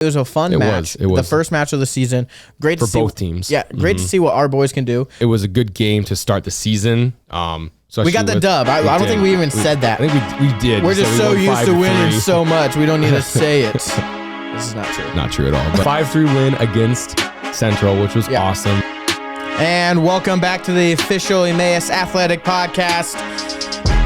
It was a fun match. It was the first match of the season. Great for to see both teams. Yeah, great to see what our boys can do. It was a good game to start the season. We got the dub. I don't think we even said that. I think we did. We're just so used to winning so much. We don't need to say it. This is not true. Not true at all. But 5-3 win against Central, which was awesome. And welcome back to the official Emmaus Athletic Podcast.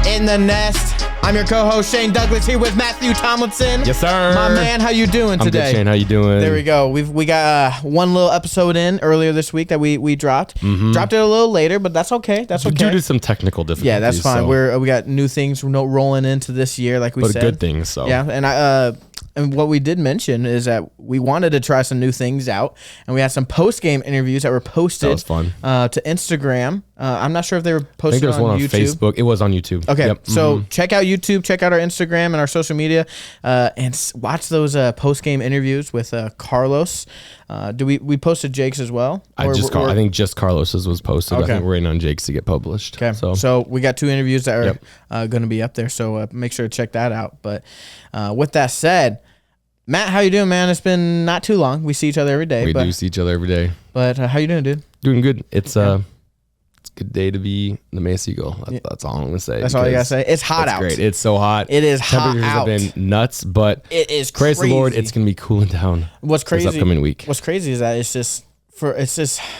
In the Nest. I'm your co-host Shane Douglas here with Matthew Tomlinson. Yes, sir. My man, how you doing today? I'm good, Shane. How you doing? There we go. We got one little episode in earlier this week that we dropped. Dropped it a little later, but that's okay. That's okay. Due to some technical difficulties. Yeah, that's fine. So. We got new things rolling into this year, like we said. But good things. So yeah, and what we did mention is that we wanted to try some new things out, and we had some post-game interviews that were posted. That was fun. To Instagram. I'm not sure if they were posted on YouTube. I think there was one on Facebook. It was on YouTube. Okay, so check out YouTube, check out our Instagram and our social media, and watch those post-game interviews with Carlos. We posted Jake's as well? I think just Carlos's was posted. Okay. I think we're waiting on Jake's to get published. Okay, so we got 2 interviews that are going to be up there, so make sure to check that out. But with that said, Matt, how you doing, man? It's been not too long. We see each other every day. We do see each other every day. But how you doing, dude? Doing good. It's a good day to be in the Emmaus Eagle. That's all I'm going to say. That's all you got to say. It's hot out. It's great. It's so hot. It is hot out. Temperatures have been nuts, but it is praise crazy. the Lord, it's going to be cooling down What's crazy, this upcoming week. What's crazy is that it's just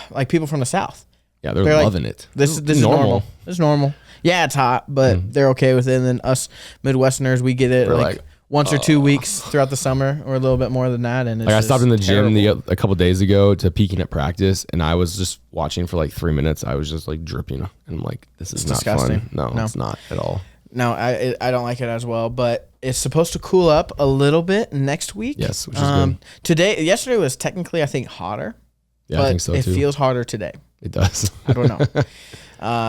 like people from the South. Yeah, they're loving it. This is normal. This is normal. Yeah, it's hot, but they're okay with it. And then us Midwesterners, we get it like once or 2 weeks throughout the summer, or a little bit more than that. And it's I stopped in the gym terrible. a couple days ago to peeking at practice, and I was just watching for like 3 minutes. I was just like dripping, and I'm like, this is not disgusting. Fun. No, it's not at all. No, I don't like it as well, but it's supposed to cool up a little bit next week. Yes, which is good. Yesterday was technically, I think, hotter. Yeah, I think so too. It feels harder today. It does. I don't know.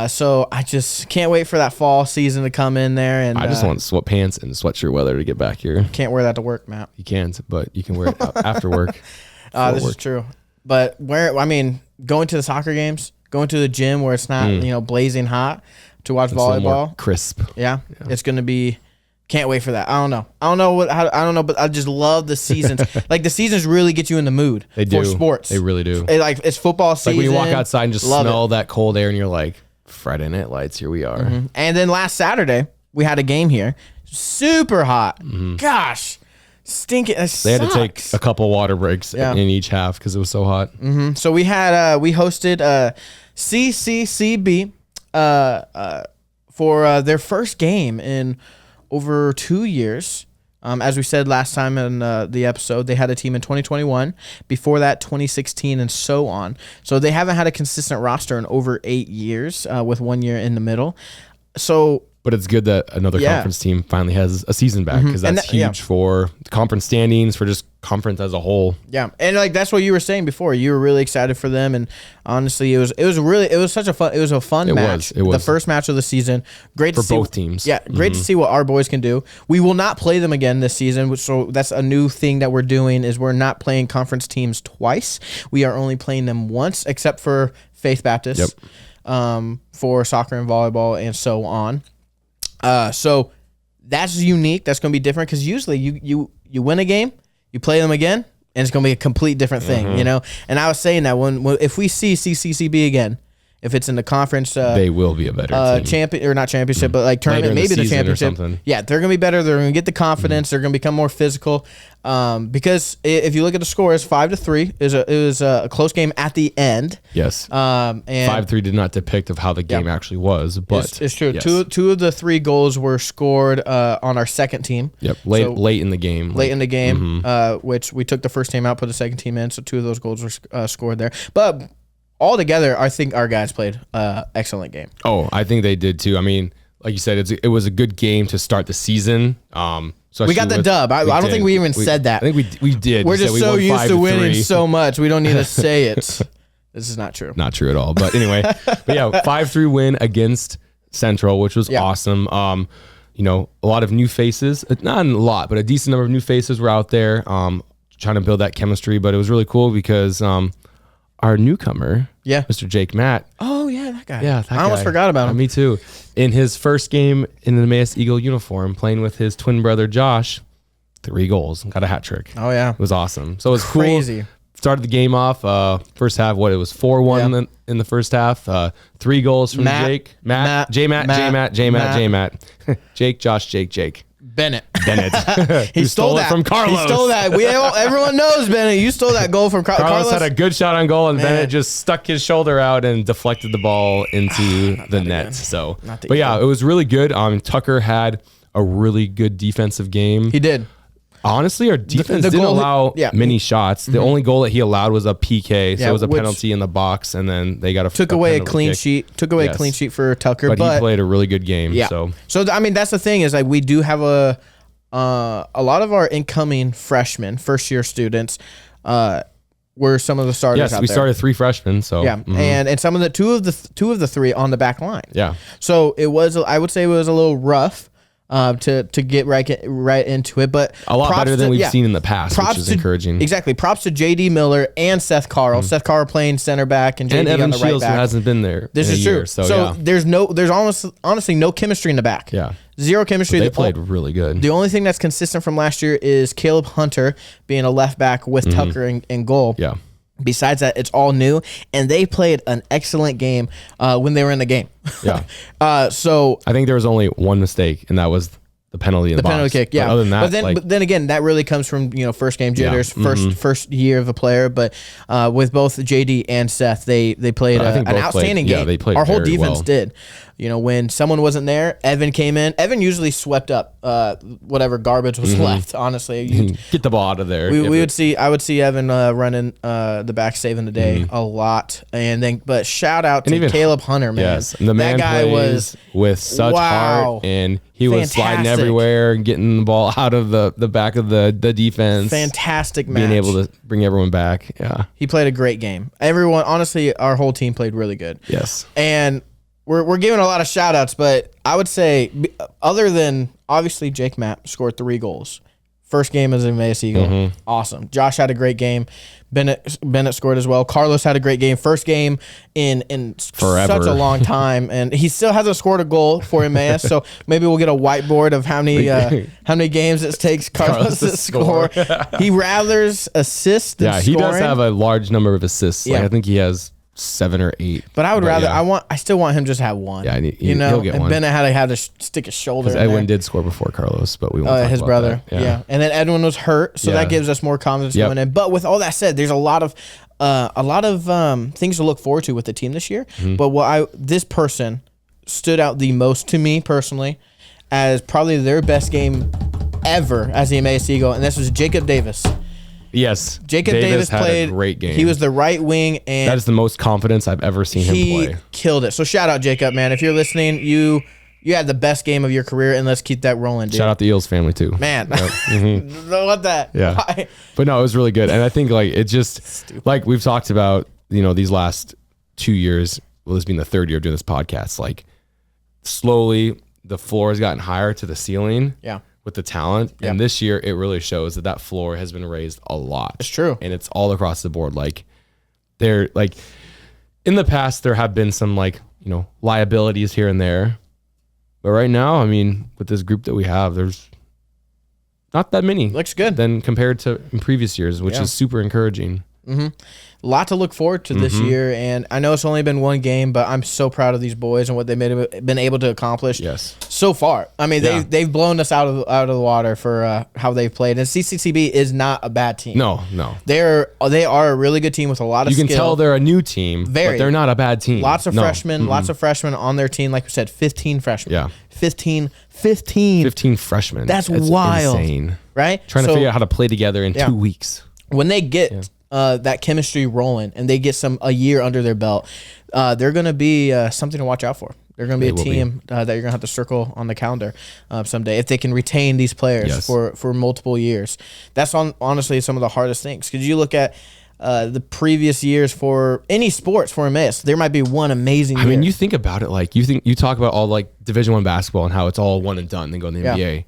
So I just can't wait for that fall season to come in there. And I just want sweatpants and sweatshirt weather to get back here. Can't wear that to work, Matt. You can't, but you can wear it after work. This is true. But going to the soccer games, going to the gym where it's not blazing hot to watch volleyball, a little more crisp. Yeah, it's gonna be. Can't wait for that. I don't know, but I just love the seasons. Like the seasons really get you in the mood for sports. They really do. It's football season. Like when you walk outside and just smell that cold air, and you're like, Friday Night Lights, here we are. And then last Saturday we had a game here, super hot. Gosh, stinking. They had to take a couple water breaks in each half because it was so hot. So we had we hosted CCCB for their first game in over 2 years. As we said last time in the episode, they had a team in 2021, before that 2016, and so on. So they haven't had a consistent roster in over 8 years, with 1 year in the middle. But it's good that another conference team finally has a season back, because that's huge for conference standings, for just conference as a whole. Yeah, and like that's what you were saying before. You were really excited for them, and honestly, it was a fun match. It was the first match of the season. Great for to see both teams. Yeah, great to see what our boys can do. We will not play them again this season, so that's a new thing that we're doing. Is we're not playing conference teams twice. We are only playing them once, except for Faith Baptist, for soccer and volleyball and so on. So that's unique. That's going to be different, because usually you win a game, you play them again, and it's going to be a complete different thing, And I was saying that if we see CCCB again, if it's in the conference, they will be a better team. Champion, or not championship, but like tournament, maybe the championship. Yeah, they're going to be better. They're going to get the confidence. They're going to become more physical. Because if you look at the scores, 5-3 it was a close game at the end. Yes. And 5-3 did not depict of how the game actually was, but it's true. Yes. Two of the 3 goals were scored on our second team. Yep. Late in the game. Which we took the first team out, put the second team in. So 2 of those goals were scored there. But altogether, I think our guys played excellent game. Oh, I think they did too. I mean, like you said, it was a good game to start the season. We got the dub. I don't think we even said that. I think we did. We're just so used to winning so much. We don't need to say it. This is not true. Not true at all. But anyway, 5-3 win against Central, which was awesome. A lot of new faces. Not a lot, but a decent number of new faces were out there trying to build that chemistry. But it was really cool because our newcomer, Mr. Jake Matt. Oh, yeah, that guy. Yeah, I almost forgot about him. Me too. In his first game in the Emmaus Eagle uniform, playing with his twin brother, Josh, 3 goals, got a hat trick. Oh yeah, it was awesome. So it was crazy. Cool. Started the game off. First half, it was 4-1 in the first half. 3 goals from Jake, Matt, Jake, Josh, Jake. Bennett. He stole it from Carlos. He stole that. Everyone knows, Bennett. You stole that goal from Carlos. Carlos had a good shot on goal, and Bennett just stuck his shoulder out and deflected the ball into the net. So, but yeah, it was really good. Tucker had a really good defensive game. He did. Honestly, our defense didn't allow many shots. The only goal that he allowed was a PK, so it was a penalty in the box, and then they got took away a clean sheet. Took away a clean sheet for Tucker, but he played a really good game. Yeah. So I mean, that's the thing is like we do have a lot of our incoming freshmen, first year students, were some of the starters. Yes, we started 3 freshmen. So yeah, and some of the two of the 3 on the back line. Yeah. So it was. I would say it was a little rough. To get right into it, but a lot better than we've seen in the past, which is encouraging. Exactly. Props to JD Miller and Seth Carl. Seth Carl playing center back and JD and Evan on the Shields, right back. Who hasn't been there. This is true. So there's honestly no chemistry in the back. Yeah. Zero chemistry. But they played really good. The only thing that's consistent from last year is Caleb Hunter being a left back with Tucker in goal. Yeah. Besides that, it's all new, and they played an excellent game when they were in the game. Yeah. So I think there was only one mistake, and that was the penalty in the box. Penalty kick, yeah. But other than that, but then again, that really comes from first game jitters, first year of a player. But with both JD and Seth, they played an outstanding game. Yeah, they played. Our whole defense well. did. When someone wasn't there, Evan came in. Evan usually swept up whatever garbage was left. Honestly, get the ball out of there. I would see Evan running the back, saving the day a lot. But shout out to Caleb Hunter, man. Yes, and the man guy was with such heart, and he was sliding everywhere and getting the ball out of the back of the defense. Fantastic match. Being able to bring everyone back. Yeah, he played a great game. Everyone, honestly, our whole team played really good. Yes, and we're giving a lot of shout outs, but I would say other than obviously Jake Mapp scored 3 goals. First game as an Emmaus Eagle. Awesome. Josh had a great game. Bennett scored as well. Carlos had a great game. First game in forever. Such a long time, and he still hasn't scored a goal for Emmaus. So maybe we'll get a whiteboard of how many games it takes Carlos to score. He rathers assists than he scoring. does have a large number of assists. Like, I think he has 7 or 8. But I would rather. I still want him just to have one. Yeah, he'll get one. Bennett had to stick his shoulder. Because Edwin did score before Carlos, but we won't talk his about brother. That. Yeah, and then Edwin was hurt, so that gives us more confidence going in. But with all that said, there's a lot of things to look forward to with the team this year. But this person stood out the most to me personally as probably their best game ever as the Emmaus Eagle, and this was Jacob Davis. Yes, Jacob Davis played a great game. He was the right wing, and that is the most confidence I've ever seen him play. He killed it. So shout out Jacob, man. If you're listening, you had the best game of your career, and let's keep that rolling, dude. Shout out the Eels family too, man. What that? Yeah, Why? But no, it was really good, and I think it just like we've talked about, these last 2 years. Well, this being the 3rd year of doing this podcast, slowly the floor has gotten higher to the ceiling. Yeah. With the talent, and this year it really shows that floor has been raised a lot. It's true, and it's all across the board. In the past there have been some liabilities here and there, but right now, with this group that we have, there's not that many. Looks good than compared to in previous years, which is super encouraging. A lot to look forward to this year, and I know it's only been one game, but I'm so proud of these boys and what they've been able to accomplish. Yes. So far, they've blown us out of the water for how they've played. And CCCB is not a bad team. No. They are a really good team with a lot of skill. You can tell they're a new team, but they're not a bad team. Lots of freshmen on their team. Like we said, 15 freshmen. Yeah. 15 freshmen. That's wild. Insane. Right? Trying to figure out how to play together in 2 weeks. When they get that chemistry rolling and they get a year under their belt, they're going to be something to watch out for. They're going to be a team that you're going to have to circle on the calendar someday if they can retain these players for multiple years. That's honestly some of the hardest things, because you look at the previous years for any sports for Emmaus, there might be one amazing year. You think about it, you talk about all Division I basketball and how it's all one and done, then go to the NBA.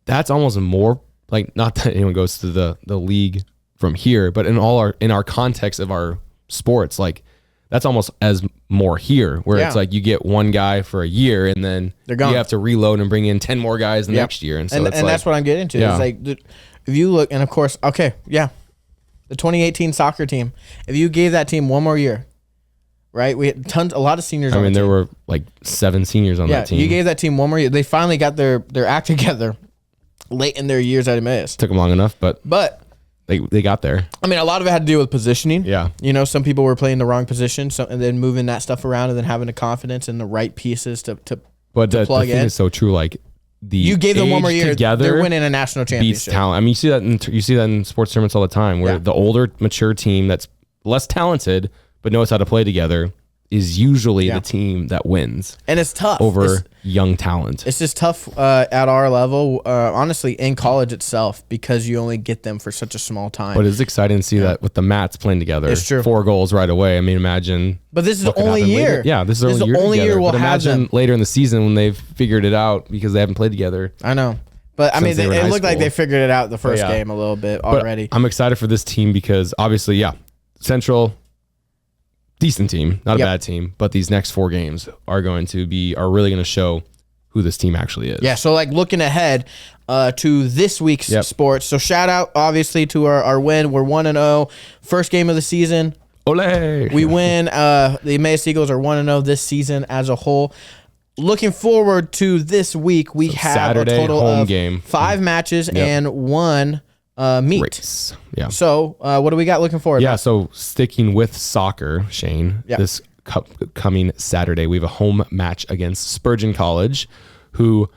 That's almost more not that anyone goes to the league from here, but in our context of our sports, that's almost as more here, where it's you get one guy for a year and then you have to reload and bring in 10 more guys the next year. And so that's what I'm getting to. It's if you look, and of course, okay, yeah, the 2018 soccer team. If you gave that team one more year, right? We had a lot of seniors. I mean, there were like 7 seniors on that team. You gave that team one more year. They finally got their act together late in their years at Emmaus. Took them long enough, but they got there. I mean, a lot of it had to do with positioning. Yeah. You know, some people were playing the wrong position, and then moving that stuff around, and then having the confidence and the right pieces to But the plug thing in. is so true. Like You gave them one more year, together, they're winning a national beats championship. talent. I mean, you see that in sports tournaments all the time, where the older, mature team that's less talented but knows how to play together is usually the team that wins. And it's tough over young talent. It's just tough at our level, honestly, in college itself, because you only get them for such a small time. But it's exciting to see that with the Mats playing together. It's true. 4 goals right away. I mean, imagine. But this is the only year. Later. Yeah, this is the only year we'll but have imagine them. later in the season when they've figured it out because they haven't played together. I know. But I mean, it looked like they figured it out the first game a little bit already. I'm excited for this team because obviously, Central, decent team, not a bad team, but these next 4 games are really going to show who this team actually is. Yeah, so like looking ahead to this week's sports. So shout out obviously to our win. We're 1-0. First game of the season. Ole! We win. The Emmaus Eagles are 1-0 this season as a whole. Looking forward to this week, we have Saturday, a total home of game. 5 matches and 1 meet. Race. Yeah. So what do we got looking forward? Yeah, so sticking with soccer, Shane, this coming Saturday, we have a home match against Spurgeon College, who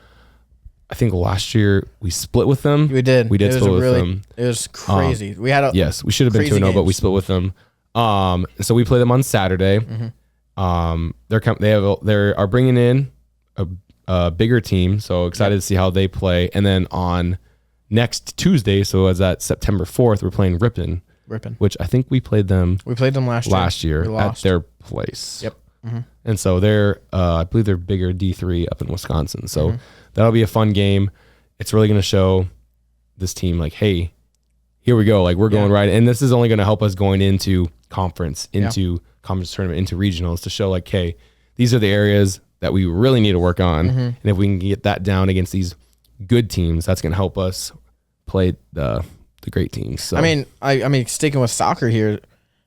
I think last year we split with them. We did. We did split with them. It was crazy. We had we should have been 2-0, but we split with them. So we play them on Saturday. They are bringing in a bigger team, so excited to see how they play. And then on next Tuesday, so as that September 4th, we're playing Ripon, which I think we played them. We played them last year at their place. Yep. And so they're, I believe they're bigger D3 up in Wisconsin. So that'll be a fun game. It's really going to show this team like, hey, here we go. Like we're going right. And this is only going to help us going into conference tournament, into regionals to show like, hey, these are the areas that we really need to work on. And if we can get that down against these good teams, that's going to help us play the great teams. So. I mean, sticking with soccer here,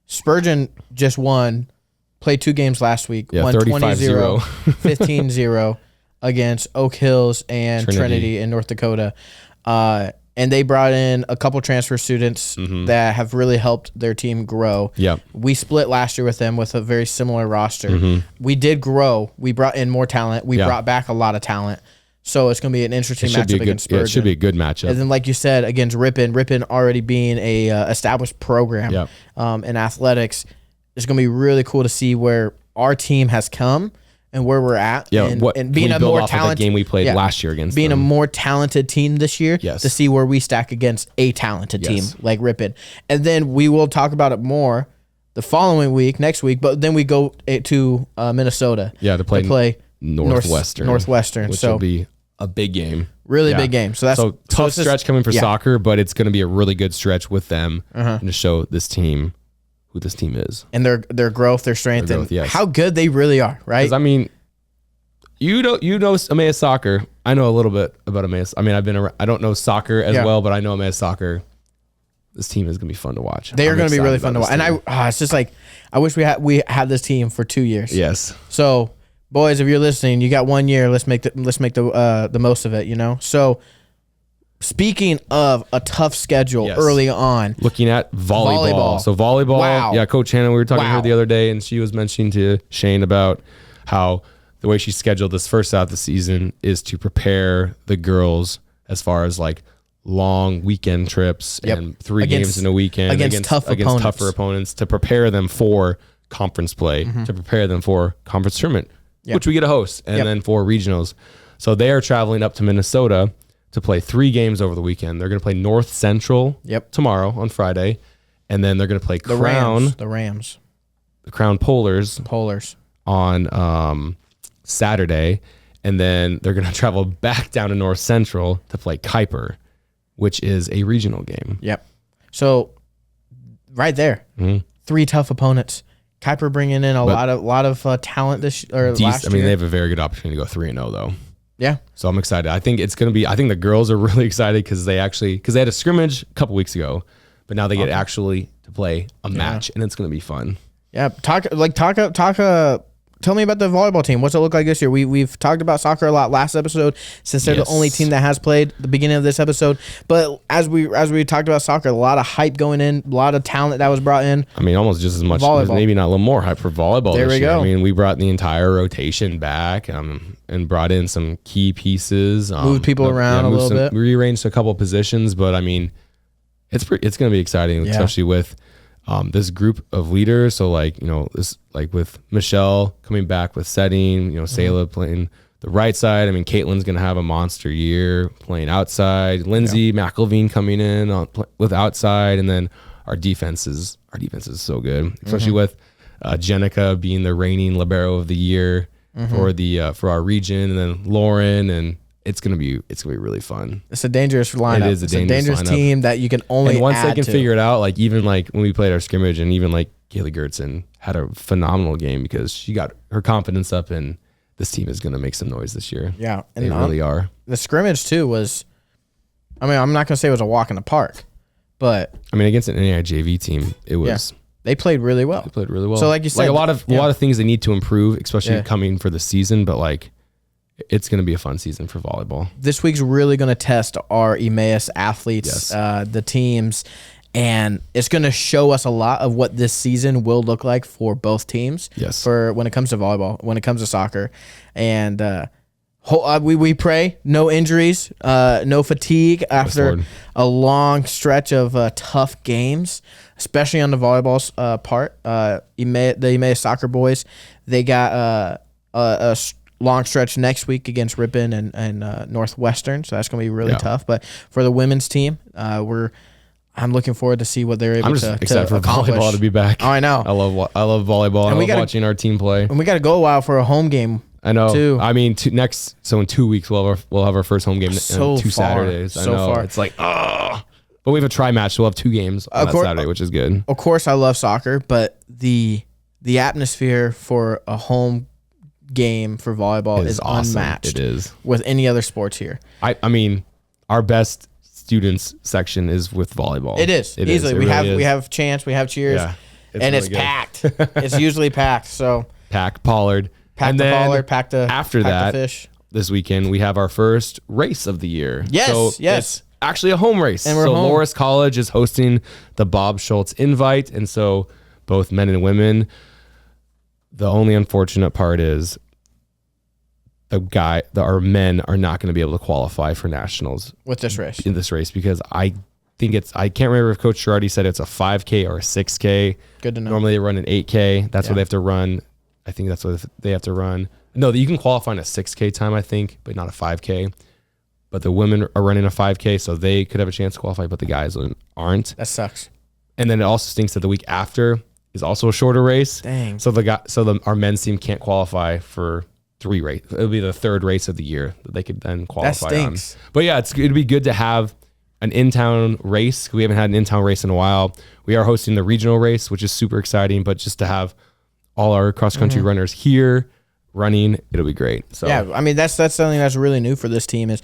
Spurgeon just won, played 2 games last week, won 20-0, 15-0 against Oak Hills and Trinity in North Dakota. And they brought in a couple transfer students that have really helped their team grow. Yeah, we split last year with them with a very similar roster. We did grow. We brought in more talent. We brought back a lot of talent. So it's going to be an interesting matchup against Spurgeon. It should be a good matchup. And then, like you said, against Ripon already being a established program in athletics, it's going to be really cool to see where our team has come and where we're at. Yeah, and being a more talented game we played last year against being them. a more talented team this year to see where we stack against a talented team like Ripon. And then we will talk about it more the following week, next week. But then we go to Minnesota. Yeah, to play Northwestern, which will be a big game. Really big game. So that's tough stretch coming for soccer, but it's going to be a really good stretch with them and to show this team who this team is. And their growth, their strength, and how good they really are, right? Because I mean, you know Emmaus soccer. I know a little bit about Emmaus. I mean, I don't know soccer as well, but I know Emmaus soccer. This team is going to be fun to watch. They are going to be really fun to watch. And it's just like, I wish we had this team for 2 years. Yes. So, boys, if you're listening, you got 1 year. Let's make the most of it. You know. So, speaking of a tough schedule early on, looking at volleyball. So volleyball, Coach Hannah, we were talking to her the other day, and she was mentioning to Shane about how the way she scheduled this first half of the season is to prepare the girls as far as like long weekend trips and 3 games in a weekend against tougher opponents to prepare them for conference play, to prepare them for conference tournament, which we get a host, and then for regionals. So they are traveling up to Minnesota to play 3 games over the weekend. They're going to play North Central tomorrow on Friday, and then they're going to play the Rams, the Crown Polars on Saturday, and then they're going to travel back down to North Central to play Kuiper, which is a regional game. Yep. So right there, 3 tough opponents. Kuiper bringing in a lot of talent last year. I mean, they have a very good opportunity to go 3-0 though. Yeah. So I'm excited. I think the girls are really excited because they had a scrimmage a couple weeks ago, but now they get actually to play a match, and it's going to be fun. Yeah. Tell me about the volleyball team. What's it look like this year? We've talked about soccer a lot last episode, since they're the only team that has played the beginning of this episode. But as we talked about soccer, a lot of hype going in, a lot of talent that was brought in. I mean, almost just as much, maybe not a little more hype for volleyball there this we year. go. I mean, we brought the entire rotation back and brought in some key pieces. Moved people around a little bit. Rearranged a couple of positions, but I mean, it's going to be exciting, especially with this group of leaders. So with Michelle coming back with setting, Sayla playing the right side. I mean, Caitlin's going to have a monster year playing outside. Lindsay McElveen coming in with outside. And then our defense is so good, especially with Jenica being the reigning libero of the year for our region. And then Lauren, and it's gonna be really fun. It's a dangerous lineup. It is a dangerous team that you can only. And once add they can to. figure it out, even when we played our scrimmage, and even Kaylee Gertzen had a phenomenal game because she got her confidence up, and this team is gonna make some noise this year. Yeah, and they really are. The scrimmage too was, I mean, I'm not gonna say it was a walk in the park, but I mean, against an NAIJV team, it was. Yeah. They played really well. So like you said, a lot of things they need to improve, especially coming for the season, but it's going to be a fun season for volleyball. This week's really going to test our Emmaus athletes, the teams, and it's going to show us a lot of what this season will look like for both teams. Yes. For when it comes to volleyball, when it comes to soccer, and we pray no injuries, no fatigue after a long stretch of tough games, especially on the volleyball part. The Emmaus soccer boys, they got a long stretch next week against Ripon and Northwestern, so that's going to be really tough. But for the women's team, I'm looking forward to see what they're able to excited for accomplish. volleyball to be back. Oh, I know. I love volleyball. And I love watching our team play. And we got to go a while for a home game. I know. Too. I mean, in 2 weeks we'll have our first home game. So 2 Saturdays. I know. Far. It's but we have a tri match, so we'll have 2 games on that Saturday, which is good. Of course, I love soccer, but the atmosphere for a home game for volleyball is awesome. Unmatched. It is with any other sports here. I mean, our best students section is with volleyball. It is easily. We have chants, we have cheers, and really it's packed. It's usually packed. So Pollard. Pack the Pollard. Pack the fish. This weekend we have our first race of the year. Yes. It's actually a home race. And we're home. Loras College is hosting the Bob Schultz Invite, and so both men and women. The only unfortunate part is our men are not going to be able to qualify for nationals with this race. In this race, because I can't remember if Coach Girardi said it's a 5K or a 6K. Good to know. Normally they run an 8K. That's what they have to run. I think that's what they have to run. No, you can qualify in a 6K time, I think, but not a 5K. But the women are running a 5K, so they could have a chance to qualify, but the guys aren't. That sucks. And then it also stinks that the week after is also a shorter race. Dang. So our men's team can't qualify for 3 races. It'll be the 3rd race of the year that they could then qualify on. But yeah, it'd be good to have an in-town race. We haven't had an in-town race in a while. We are hosting the regional race, which is super exciting, but just to have all our cross-country runners here running, it'll be great. So yeah, I mean, that's something that's really new for this team, is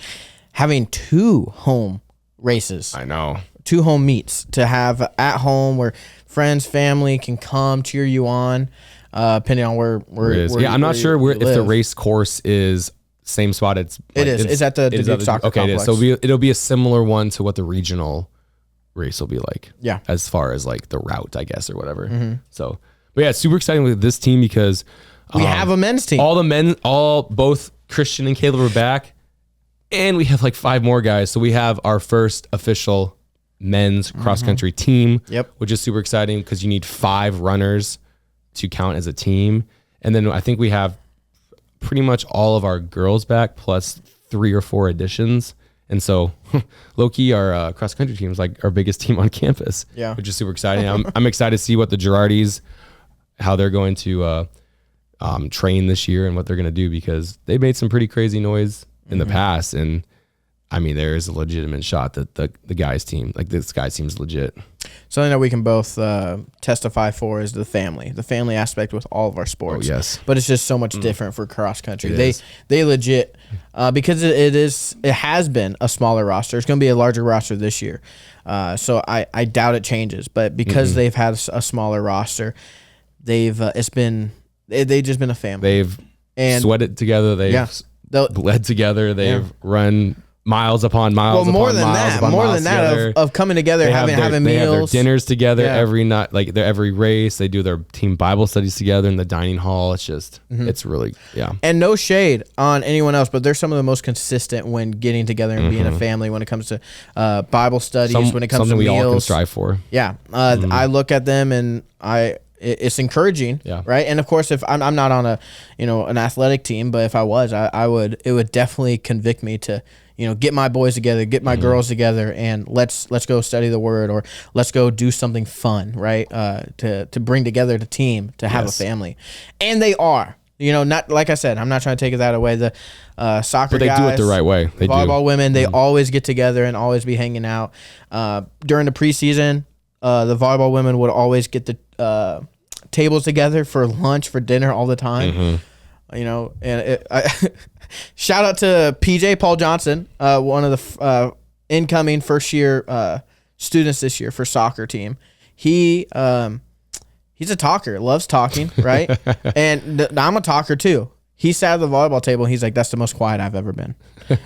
having 2 home races. I know. 2 home meets to have at home where friends, family can come cheer you on, depending on where it is. I'm not sure if the race course is same spot. It's at the Duke Soccer Complex. It is. So it'll be a similar one to what the regional race will be like. Yeah. As far as the route, I guess, or whatever. So, but yeah, it's super exciting with this team because we have a men's team. Both Christian and Caleb are back, and we have 5 more guys. So we have our first official men's cross-country team, which is super exciting because you need 5 runners to count as a team. And then I think we have pretty much all of our girls back plus 3 or 4 additions. And so low-key, our cross-country team is our biggest team on campus, which is super exciting. I'm excited to see what the Girardis, how they're going to train this year and what they're going to do, because they made some pretty crazy noise in the past. And I mean, there is a legitimate shot that the guys team, like this guy's team's legit. Something that we can both testify for is the family aspect with all of our sports. Oh, yes. But it's just so much different for cross country. They legit, because it has been a smaller roster. It's going to be a larger roster this year. So I doubt it changes. But because they've had a smaller roster, they've just been a family. They've sweated together. They've bled together. They've run miles upon miles. Well, more upon than miles that, upon more miles than that together. of coming together, having They have meals, their dinners together every night, like every race. They do their team Bible studies together in the dining hall. It's just, it's really, And no shade on anyone else, but they're some of the most consistent when getting together and being a family when it comes to Bible studies, when it comes to something meals. we all can strive for. Yeah, I look at them and it's encouraging, right? And of course, if I'm not on an athletic team, but if I was, it would definitely convict me to get my boys together, get my girls together, and let's go study the word, or let's go do something fun, right? To bring together the team, to have a family, and they are. Not like I said, I'm not trying to take that away. The soccer But they guys, do it the right way. They volleyball women, they always get together and always be hanging out. During the preseason, the volleyball women would always get the tables together for lunch, for dinner all the time. And shout out to PJ Paul Johnson, one of the incoming first year students this year for soccer team. He's a talker, loves talking, right? And I'm a talker too. He sat at the volleyball table and he's like, that's the most quiet I've ever been.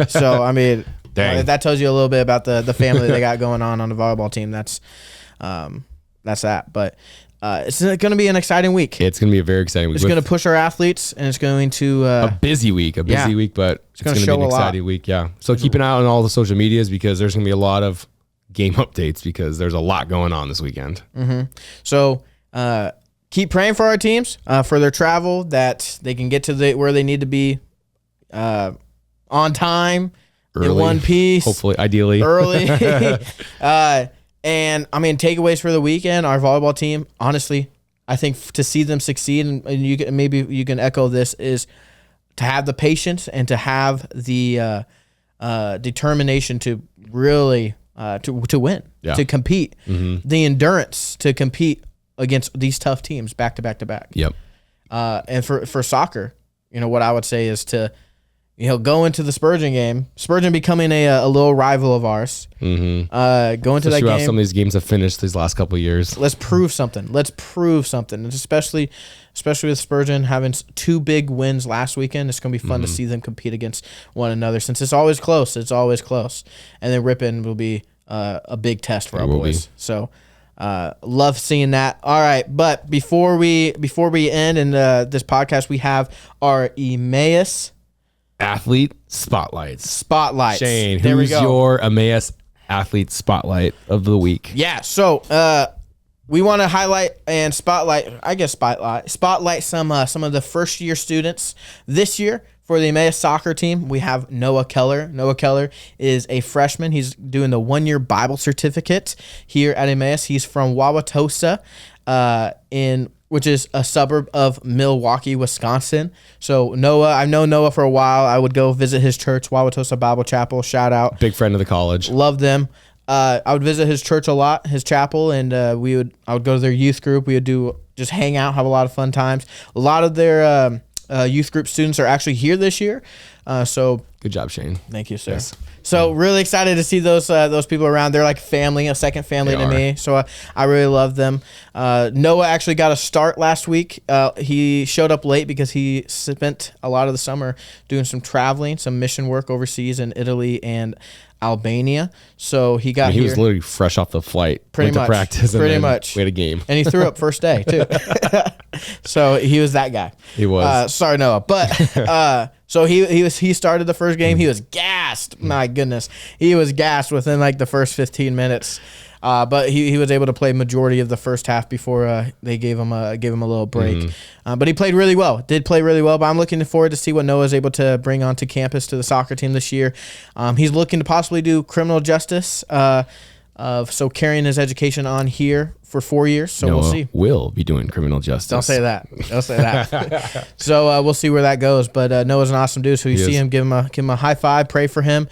So, I mean, that tells you a little bit about the family they got going on the volleyball team. That's that. But it's going to be an exciting week. It's going to be a very exciting week. It's going to push our athletes, and it's going to a busy week, but it's going to be an exciting week. Yeah. So keep an eye on all the social medias, because there's going to be a lot of game updates, because there's a lot going on this weekend. So keep praying for our teams, for their travel, that they can get to where they need to be on time, early, in one piece, hopefully, ideally early. And I mean, takeaways for the weekend, our volleyball team, honestly, I think to see them succeed, and maybe you can echo this, is to have the patience and to have the determination to really to win, to compete, the endurance to compete against these tough teams back to back to back. Yep. And for soccer, what I would say is to go into the Spurgeon game. Spurgeon becoming a little rival of ours. Go into that game. How some of these games have finished these last couple of years. Let's prove something. And especially with Spurgeon having 2 big wins last weekend. It's going to be fun to see them compete against one another, since it's always close. And then Ripon will be a big test for our boys. So love seeing that. All right, but before we end in this podcast, we have our Emmaus Athlete Spotlights. There Shane, who's your Emmaus Athlete Spotlight of the week? Yeah, so we want to highlight and spotlight some of the first year students this year for the Emmaus soccer team. We have Noah Keller. Noah Keller is a freshman. He's doing the 1-year Bible certificate here at Emmaus. He's from Wauwatosa, which is a suburb of Milwaukee, Wisconsin. So Noah, I've known Noah for a while. I would go visit his church, Wauwatosa Bible Chapel. Shout out. Big friend of the college. Love them. I would visit his church a lot, his chapel, and I would go to their youth group. We would just hang out, have a lot of fun times. A lot of their youth group students are actually here this year. So good job, Shane. Thank you, sir. Yes. So really excited to see those people around. They're like family, a second family to me. So I really love them. Noah actually got a start last week. He showed up late because he spent a lot of the summer doing some traveling, some mission work overseas in Italy and Albania. So he got he here. was literally fresh off the flight. Pretty much. To practice. Pretty much. We had a game. And he threw up first day too. So he was that guy. He was. Sorry, Noah. But so he started the first game. He was gassed. My goodness. He was gassed within like the first 15 minutes. But he was able to play majority of the first half before they gave him a little break. But he played really well. Did play really well. But I'm looking forward to see what Noah's able to bring onto campus to the soccer team this year. He's looking to possibly do criminal justice So carrying his education on here for 4 years. So we'll see. Will be doing criminal justice. Don't say that. Don't say that. So we'll see where that goes. But Noah's an awesome dude. So you see him, give him a high five. Pray for him.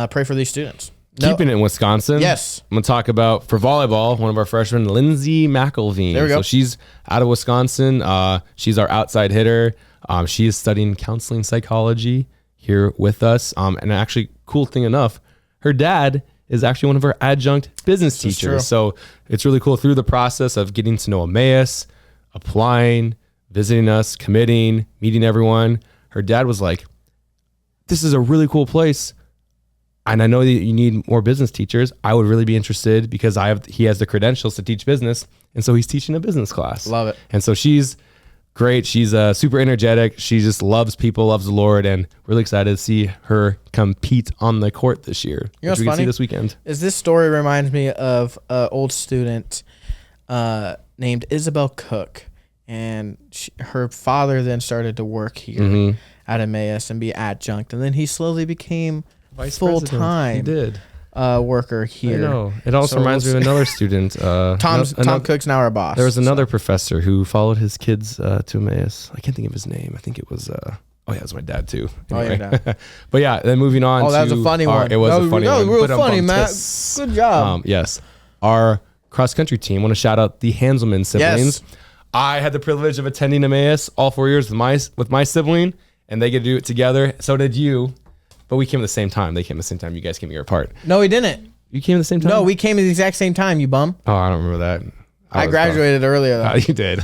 Pray for these students. Keeping it in Wisconsin. Yes. I'm going to talk about, for volleyball, one of our freshmen, Lindsay McElveen. There we go. So she's out of Wisconsin. She's our outside hitter. She is studying counseling psychology here with us. And actually, cool thing enough, her dad is actually one of our adjunct business teachers. So it's really cool through the process of getting to know Emmaus, applying, visiting us, committing, meeting everyone. Her dad was like, this is a really cool place. And I know that you need more business teachers. I would really be interested because he has the credentials to teach business. And so he's teaching a business class. Love it. And so she's great. She's super energetic. She just loves people, loves the Lord, and really excited to see her compete on the court this year. You know what's we can funny? See this weekend. Is this story reminds me of an old student named Isabel Cook. And her father then started to work here at Emmaus and be adjunct. And then he slowly became full-time. He did. Worker here. I know. It also reminds me of another student. Tom Cook's now our boss. There was another professor who followed his kids to Emmaus. I can't think of his name. I think it was... it was my dad too. Anyway. Oh, yeah, dad. But yeah, then moving on. That was a funny one. It was a funny one. Real funny, Matt. Good job. Yes. Our cross country team. Want to shout out the Hanselman siblings. Yes. I had the privilege of attending Emmaus all 4 years with my sibling, and they get to do it together. So did you. But we came at the same time. They came at the same time. You guys came a year apart. No, we didn't. You came at the same time? No, we came at the exact same time, you bum. Oh, I don't remember that. I graduated earlier, though. You did.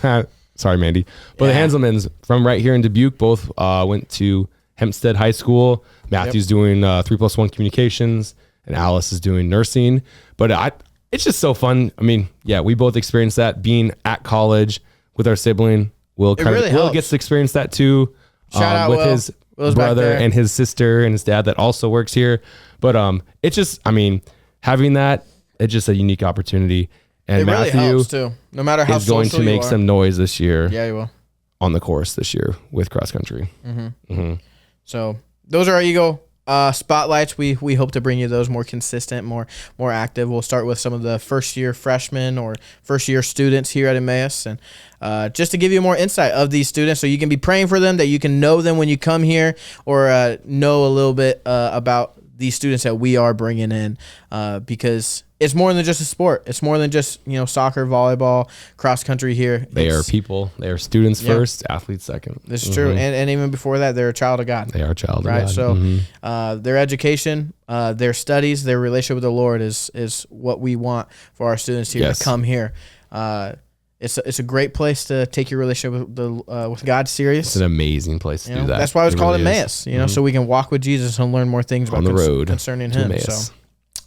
Sorry, Mandy. But the Hanselmans from right here in Dubuque both went to Hempstead High School. Matthew's doing 3+1 communications, and Alice is doing nursing. But it's just so fun. I mean, yeah, we both experienced that being at college with our sibling. Will gets to experience that too. Shout out with Will. his brother and his sister and his dad that also works here. But it's just, I mean, having that, it's just a unique opportunity. And it really Matthew helps too. No matter how is going to make some noise this year. Yeah, he will. On the course this year with cross country. So those are our Eagle spotlights. We hope to bring you those more consistent, more active. We'll start with some of the first year freshmen or first year students here at Emmaus, and just to give you more insight of these students, so you can be praying for them, that you can know them when you come here, or know a little bit about these students that we are bringing in, because it's more than just a sport. It's more than just, soccer, volleyball, cross country here. They are people. They are students first, athletes second. This is true. And even before that, they're a child of God. They are a child of God. Right. So their education, their studies, their relationship with the Lord is what we want for our students here to come here. It's a great place to take your relationship with God serious. It's an amazing place to do that. That's why it's called Emmaus, so we can walk with Jesus and learn more things about the road concerning him. So.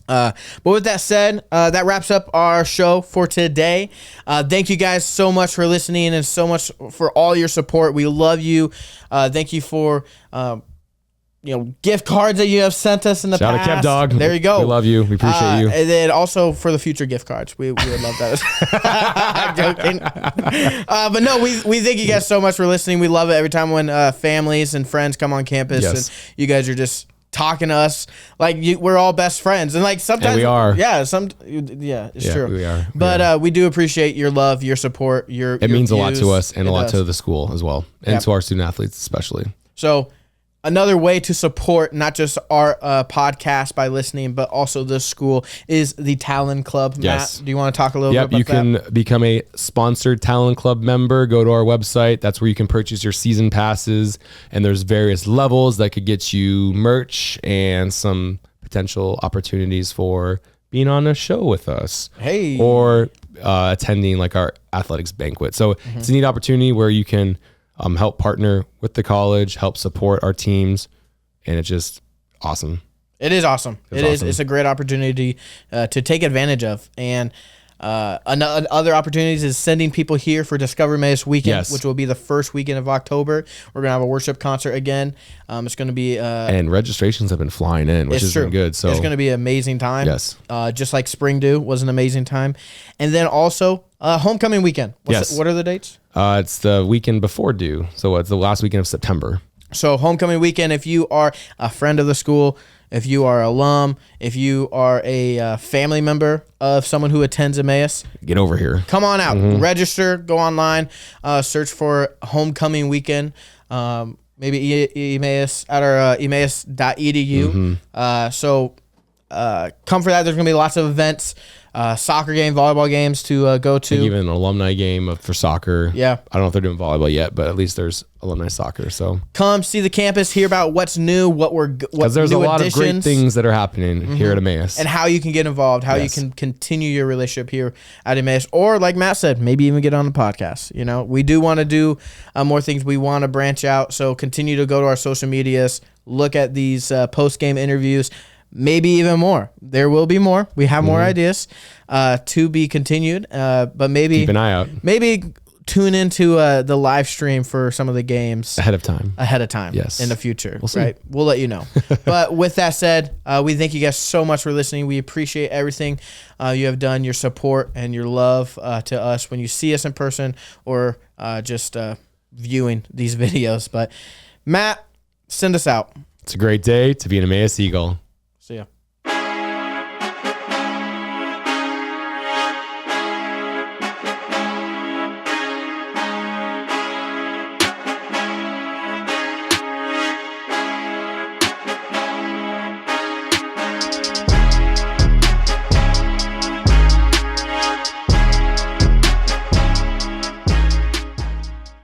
But with that said, that wraps up our show for today. Thank you guys so much for listening and so much for all your support. We love you. Thank you for gift cards that you have sent us in the past. Shout out Kev Dog. There you go. We love you. We appreciate you. And then also for the future gift cards. We would love that. I'm joking. But no, we thank you guys so much for listening. We love it every time when families and friends come on campus and you guys are just talking to us like we're all best friends, and like sometimes and we are. It's true. We are. But we do appreciate your love, your support, it means a lot to us and a lot to the school as well, and to our student athletes especially. So another way to support not just our podcast by listening, but also the school is the Talon Club. Yes. Matt, do you want to talk a little bit about that? You can become a sponsored Talon Club member. Go to our website. That's where you can purchase your season passes. And there's various levels that could get you merch and some potential opportunities for being on a show with us. Hey. Or attending like our athletics banquet. So it's a neat opportunity where you can help partner with the college, help support our teams, and it's just awesome. It is awesome. It's a great opportunity to take advantage of. And other opportunities is sending people here for Discover Emmaus weekend, which will be the first weekend of October. We're going to have a worship concert again. It's going to be... and registrations have been flying in, which has been good. So it's going to be an amazing time. Yes. Just like Spring Dew was an amazing time. And then also homecoming weekend. What are the dates? It's the weekend before due. So it's the last weekend of September. So homecoming weekend, if you are a friend of the school, if you are alum, if you are a family member of someone who attends Emmaus, get over here. Come on out, register, go online, search for homecoming weekend. Maybe Emmaus at our emmaus.edu. So come for that. There's going to be lots of events, soccer game, volleyball games to go to. Even an alumni game for soccer. Yeah. I don't know if they're doing volleyball yet, but at least there's alumni soccer. So come see the campus, hear about what's new, because there's a lot of great things that are happening here at Emmaus. And how you can get involved, how you can continue your relationship here at Emmaus. Or like Matt said, maybe even get on the podcast. You know, we do want to do more things. We want to branch out. So continue to go to our social medias, look at these post-game interviews. Maybe even more. There will be more. We have more ideas to be continued. But maybe keep an eye out. Maybe tune into the live stream for some of the games ahead of time. Yes, in the future. We'll see. Right. We'll let you know. But with that said, we thank you guys so much for listening. We appreciate everything you have done, your support and your love to us when you see us in person or just viewing these videos. But Matt, send us out. It's a great day to be an Emmaus Eagle.